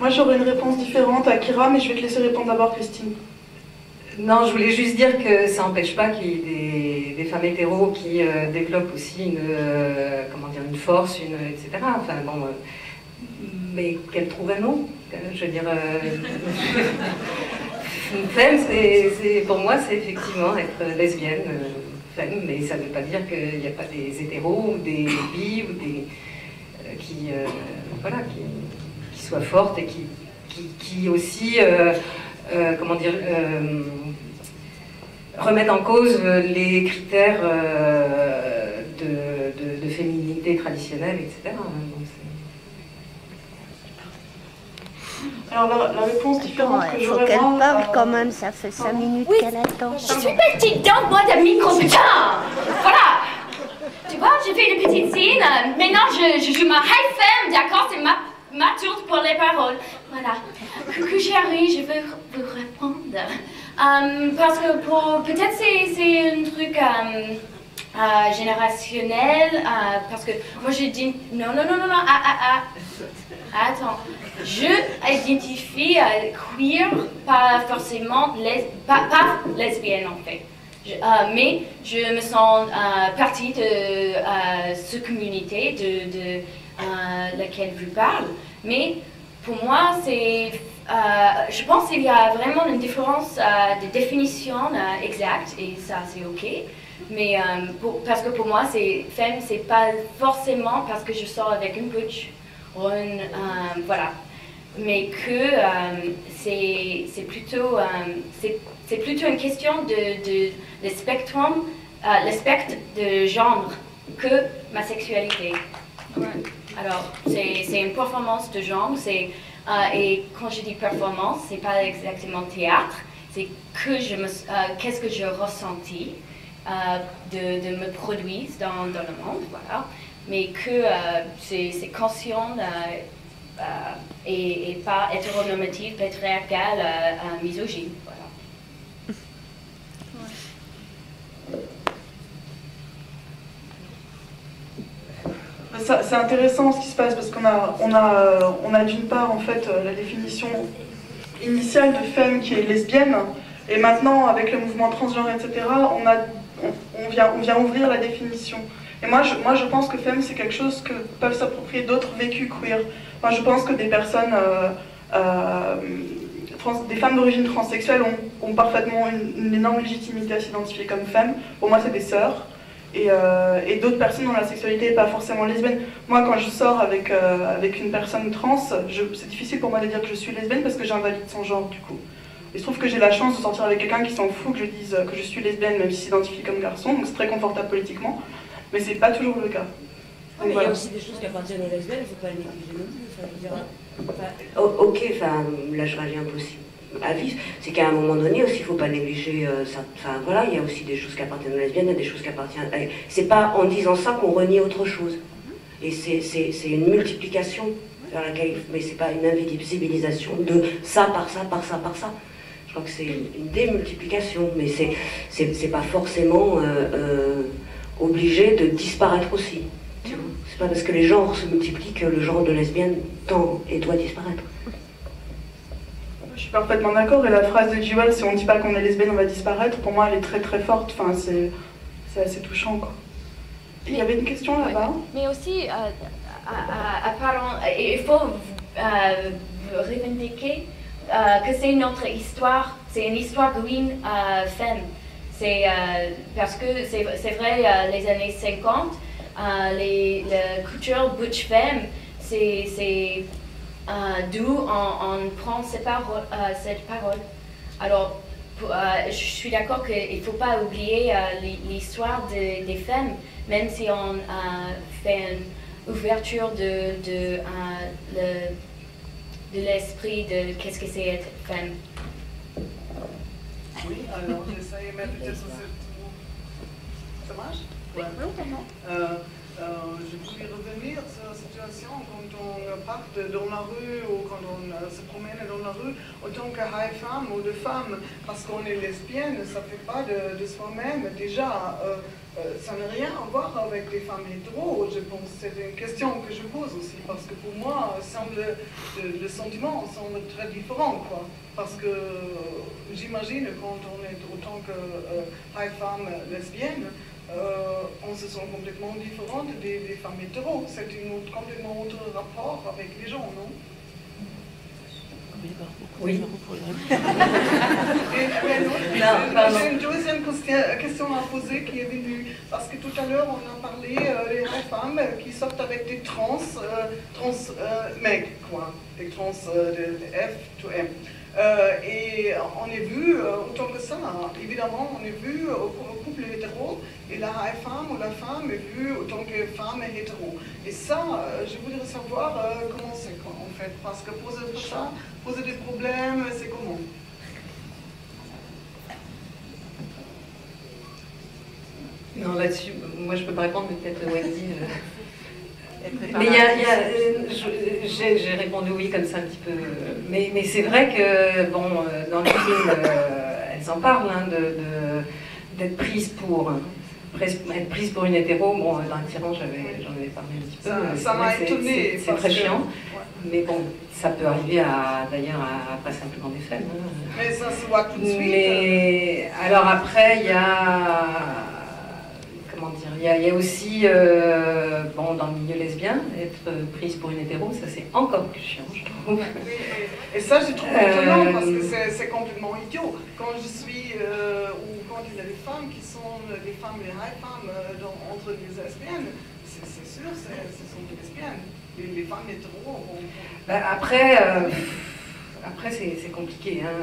Moi j'aurais une réponse différente à Kira, mais je vais te laisser répondre d'abord, Christine. Non, je voulais juste dire que ça n'empêche pas qu'il y ait des femmes hétéros qui développent aussi comment dire, une force, etc. Enfin bon, mais qu'elles trouvent un nom. Je veux dire, une femme, pour moi, c'est effectivement être lesbienne, femme, mais ça ne veut pas dire qu'il n'y a pas des hétéros ou des bi ou des voilà, qui soient fortes et qui aussi, comment dire, remettent en cause les critères de féminité traditionnelle, etc. Alors la réponse différente que j'aurais... Il faut qu'elle parle quand même, ça fait 5 minutes qu'elle attend. Je suis petite donc moi de micro, putain. Voilà. Tu vois, j'ai fait une petite scène. Maintenant, je joue ma high femme, d'accord? C'est ma tour pour les paroles. Voilà. Coucou chérie, je veux vous répondre. Parce que peut-être c'est un truc générationnel. Parce que moi, je dis non. Attends. Je identifie queer, pas forcément pas lesbienne en fait. Mais je me sens partie de cette communauté de laquelle je parle. Mais pour moi, je pense qu'il y a vraiment une différence de définition exacte et ça c'est ok. Mais parce que pour moi, femme, c'est pas forcément parce que je sors avec une butch ou voilà. Mais que c'est plutôt une question de spectrum, le spectre de genre que ma sexualité. Alors c'est une performance de genre, et quand je dis performance, c'est pas exactement théâtre, c'est que qu'est-ce que je ressentis de me produire dans le monde, voilà. Mais que c'est conscient et pas hétéronormatif, patriarcal, misogyne, voilà. C'est intéressant ce qui se passe parce qu'on a d'une part en fait la définition initiale de femme qui est lesbienne, et maintenant avec le mouvement transgenre, etc., on vient ouvrir la définition. Et moi je pense que femme c'est quelque chose que peuvent s'approprier d'autres vécus queer. Moi je pense que des personnes, des femmes d'origine transsexuelle ont parfaitement une énorme légitimité à s'identifier comme femme. Pour moi c'est des sœurs. Et d'autres personnes dont la sexualité n'est pas forcément lesbienne. Moi, quand je sors avec une personne trans, c'est difficile pour moi de dire que je suis lesbienne parce que j'invalide son genre, du coup. Il se trouve que j'ai la chance de sortir avec quelqu'un qui s'en fout que je dise que je suis lesbienne, même s'il s'identifie comme garçon, donc c'est très confortable politiquement, mais c'est pas toujours le cas. Donc, mais voilà. Il y a aussi des choses qui appartiennent aux lesbiennes, il ne faut pas les négliger non plus. Ok, enfin, là je reviens aussi à vif, c'est qu'à un moment donné aussi, il ne faut pas négliger ça. Enfin voilà, il y a aussi des choses qui appartiennent aux lesbiennes, il y a des choses qui appartiennent. C'est pas en disant ça qu'on renie autre chose. Et c'est une multiplication vers laquelle, mais c'est pas une invisibilisation de ça par ça par ça par ça. Je crois que c'est une démultiplication, mais c'est pas forcément obligé de disparaître aussi. C'est pas parce que les genres se multiplient que le genre de lesbienne tend et doit disparaître. Je suis parfaitement d'accord, et la phrase de Jewel, si on ne dit pas qu'on est lesbienne, on va disparaître, pour moi elle est très très forte, enfin, c'est assez touchant, quoi. Il y avait une question là-bas. Mais aussi, il faut revendiquer que c'est notre histoire, c'est une histoire green femme. Parce que c'est vrai, les années 50, la culture butch femme, c'est d'où on prend cette parole. Alors, je suis d'accord qu'il ne faut pas oublier l'histoire des femmes, même si on fait une ouverture de l'esprit de qu'est-ce que c'est être femme. Oui, alors j'essaie, mais peut-être ça marche? Ouais. Je voulais revenir sur la situation quand on part dans la rue ou quand on se promène dans la rue vu en tant que high femme ou de femme, parce qu'on est lesbienne, ça ne fait pas de soi-même. Déjà, ça n'a rien à voir avec les femmes hétéros, je pense. C'est une question que je pose aussi, parce que pour moi, le sentiment semble très différent, quoi. Parce que j'imagine quand on est autant que high femme lesbienne, on se sent complètement différente des femmes hétéros. C'est un complètement autre rapport avec les gens, non? Oui. J'ai une deuxième question à poser qui est venue, parce que tout à l'heure on a parlé des femmes qui sortent avec des mecs, quoi, des trans de F to M. Et on est vu, autant que ça, évidemment, on est vu au couple hétéro, et la femme ou la femme est vue autant que femme hétéro. Et ça, je voudrais savoir comment c'est, en fait, parce que poser des problèmes, c'est comment? Non, là-dessus, moi je peux pas répondre, mais peut-être Wendy. Mais j'ai répondu oui comme ça un petit peu. Mais c'est vrai que, bon, dans le film, elles en parlent, hein, d'être prises pour une hétéro. Bon, dans le tyran, j'en avais parlé un petit peu. Ça m'a étonné. C'est très chiant. Ouais. Mais bon, ça peut arriver d'ailleurs à pas simplement des femmes. Hein. Mais ça se voit tout de suite. Mais alors après, il y a... Comment dire, il y a aussi, bon, dans le milieu lesbien, être prise pour une hétéro, ça c'est encore plus chiant, je trouve. Oui, et ça je trouve étonnant parce que c'est complètement idiot. Quand je suis, ou quand il y a des femmes qui sont des femmes, des high femmes entre les lesbiennes, c'est sûr, ce sont des lesbiennes. Les femmes hétéros vont... Après c'est compliqué, hein,